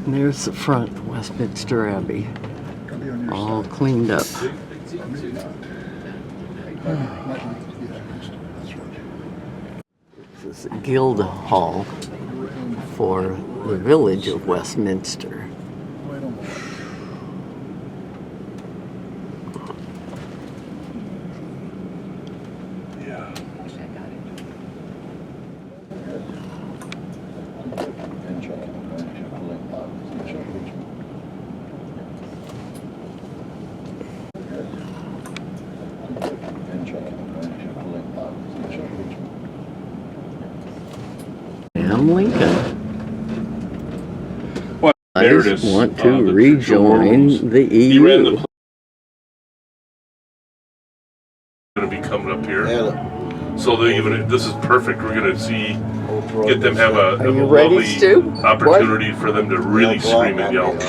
And there's the front of Westminster Abbey, all cleaned up. This is a guild hall for the village of Westminster. Lincoln. Well, there it is. Want to rejoin the EU. Going to be coming up here, so this is perfect. We're going to get them have a lovely opportunity for them to really scream and yell.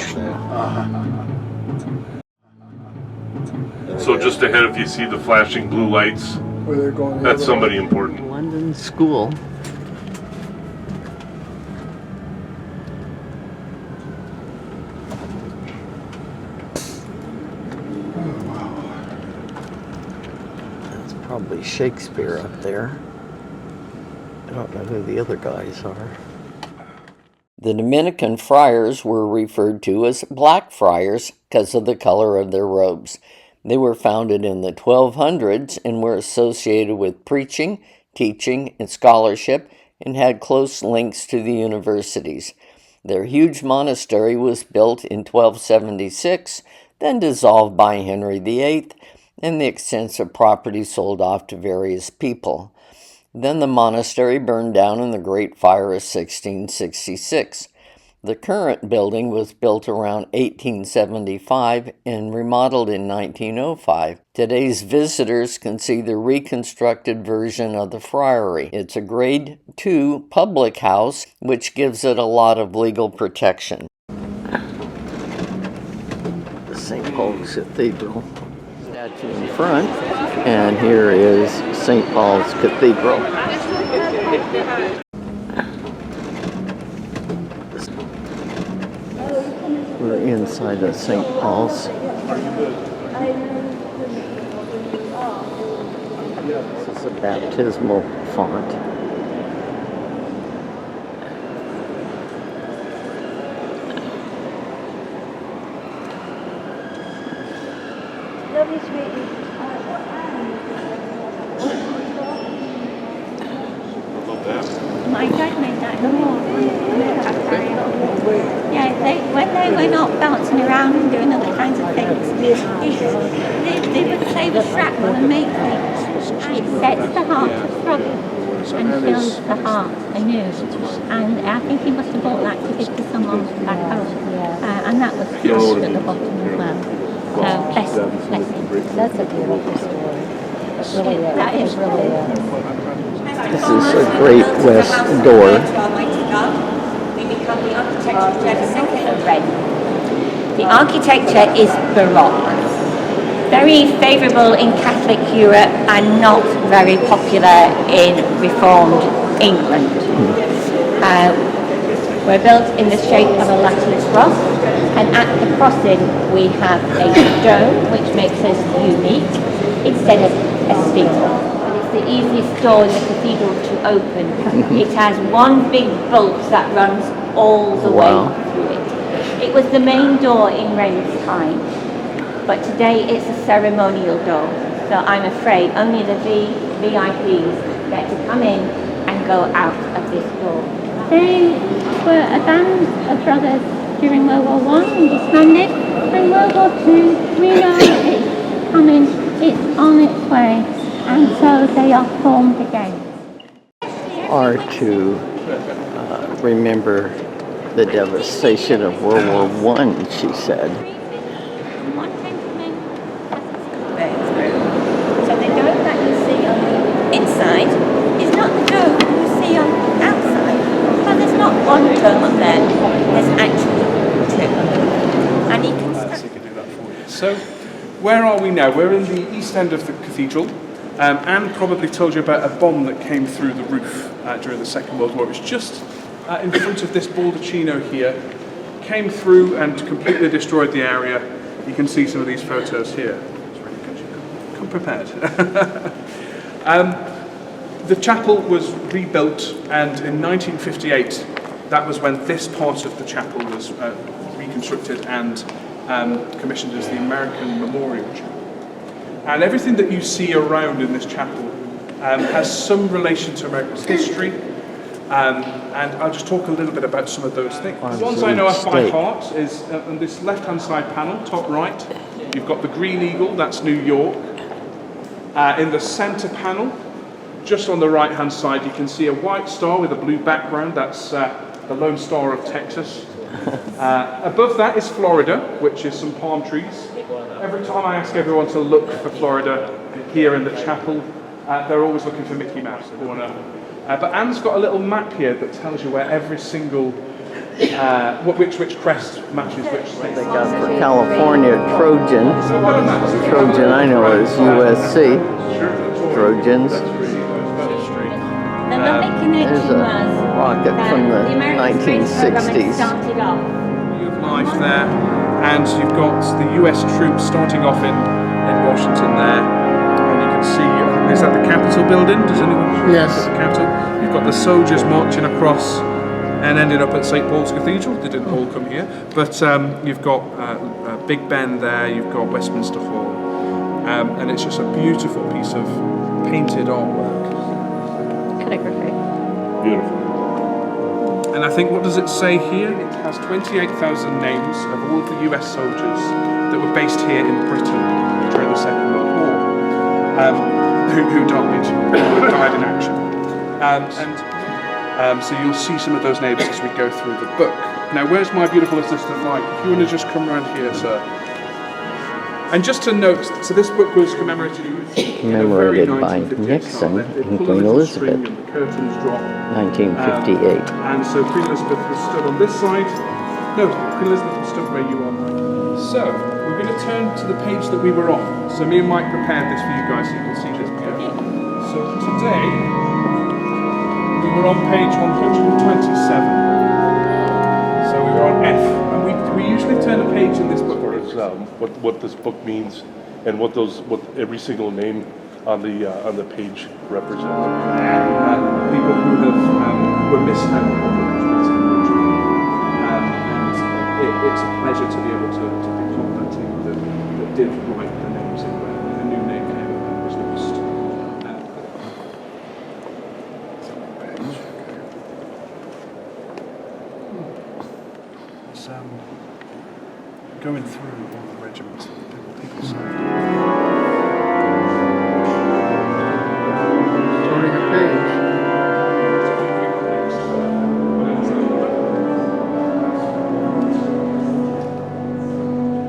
So just ahead, if you see the flashing blue lights, that's somebody important. London School. Probably Shakespeare up there. I don't know who the other guys are. The Dominican friars were referred to as Black Friars because of the color of their robes. They were founded in the 1200s and were associated with preaching, teaching, and scholarship, and had close links to the universities. Their huge monastery was built in 1276, then dissolved by Henry VIII, and the extensive property sold off to various people. Then the monastery burned down in the Great Fire of 1666. The current building was built around 1875 and remodeled in 1905. Today's visitors can see the reconstructed version of the friary. It's a Grade II public house, which gives it a lot of legal protection. The St. Paul's Cathedral. Statue in front, and here is St. Paul's Cathedral. We're inside of St. Paul's. This is a baptismal font. My dad made that yeah, when they were not bouncing around and doing other kinds of things, they would play with shrapnel and make things. It sets the heart to throbbing and fills the heart anew. And I think he must have bought that to give to someone back home. And that was crushed at the bottom as well. So bless him. That's a beautiful story. That is really This is a great west door. The architecture is Baroque, very favourable in Catholic Europe and not very popular in Reformed England. We're built in the shape of a Latin cross, and at the crossing we have a dome which makes us unique instead of a steeple. It's the easiest door in the cathedral to open. It has one big bolt that runs all the way through it. It was the main door in Rain's time, but today it's a ceremonial door. So I'm afraid only the VIPs get to come in and go out of this door. They were a band of brothers during World War I and disbanded, and World War II, we know it's coming, it's on its way, and so they are formed again. Are to remember the devastation of World War I, she said. One gentleman has his through. So the dome that you see on the inside is not the dome you see on the outside. But there's not one dome up there, there's actually two. And he constructed. So, where are we now? We're in the east end of the cathedral. Anne probably told you about a bomb that came through the roof during the Second World War. It was just in front of this baldacchino here, came through and completely destroyed the area. You can see some of these photos here. It's really good. You come prepared. The chapel was rebuilt, and in 1958, that was when this part of the chapel was reconstructed and commissioned as the American Memorial Chapel. And everything that you see around in this chapel has some relation to America's history, and I'll just talk a little bit about some of those things. The ones I know off by heart is on this left-hand side panel, top right, you've got the Green Eagle, that's New York. In the center panel, just on the right-hand side, you can see a white star with a blue background, that's the Lone Star of Texas. Above that is Florida, which is some palm trees. Every time I ask everyone to look for Florida here in the chapel, they're always looking for Mickey Mouse. But Anne's got a little map here that tells you where every single, which crest matches which state. They got for California, Trojan. Trojan I know is USC. Trojans. There's a rocket from the 1960s. Life there, and you've got the US troops starting off in Washington there, and you can see, is that the Capitol building? Does anyone know? Yes. The Capitol. You've got the soldiers marching across and ended up at St. Paul's Cathedral. They didn't all come here, but you've got Big Ben there, you've got Westminster Hall, and it's just a beautiful piece of painted artwork. Calligraphy. Beautiful. And I think, what does it say here? It has 28,000 names of all of the US soldiers that were based here in Britain during the Second World War, who died in action. So you'll see some of those names as we go through the book. Now, where's my beautiful assistant, Mike? If you want to just come around here, sir. And just to note, so this book was commemorated by Nixon and Queen Elizabeth, 1958. And so Queen Elizabeth was stood on this side. No, Queen Elizabeth was stood where you are, Mike. So, we're going to turn to the page that we were on. So me and Mike prepared this for you guys so you can see this here. So today, we were on page 127. So we were on F. And we usually turn a page in this book. What this book means and what every single name on the page represents. People who were missing out and it's a pleasure to be able to be part of that team that did write the names in when a new name came and was lost. It's going through all the regiments that people served. Turning a page.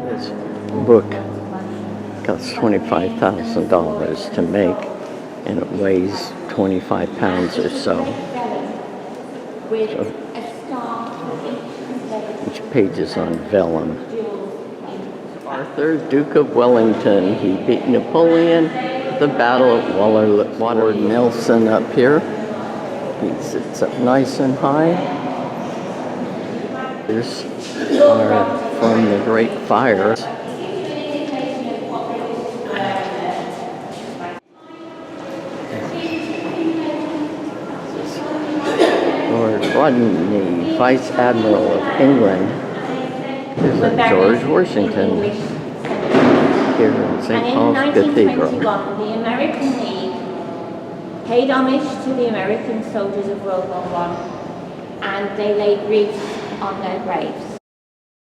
This book costs $25,000 to make, and it weighs 25 pounds or so. Each page is on vellum. Arthur, Duke of Wellington, he beat Napoleon at the Battle of Waterloo. Nelson up here. He sits up nice and high. These are from the Great Fire. Lord Rodney, Vice Admiral of England. There's a George Washington here in St. Paul's Cathedral. The American League paid homage to the American soldiers of World War I, and they laid wreaths on their graves.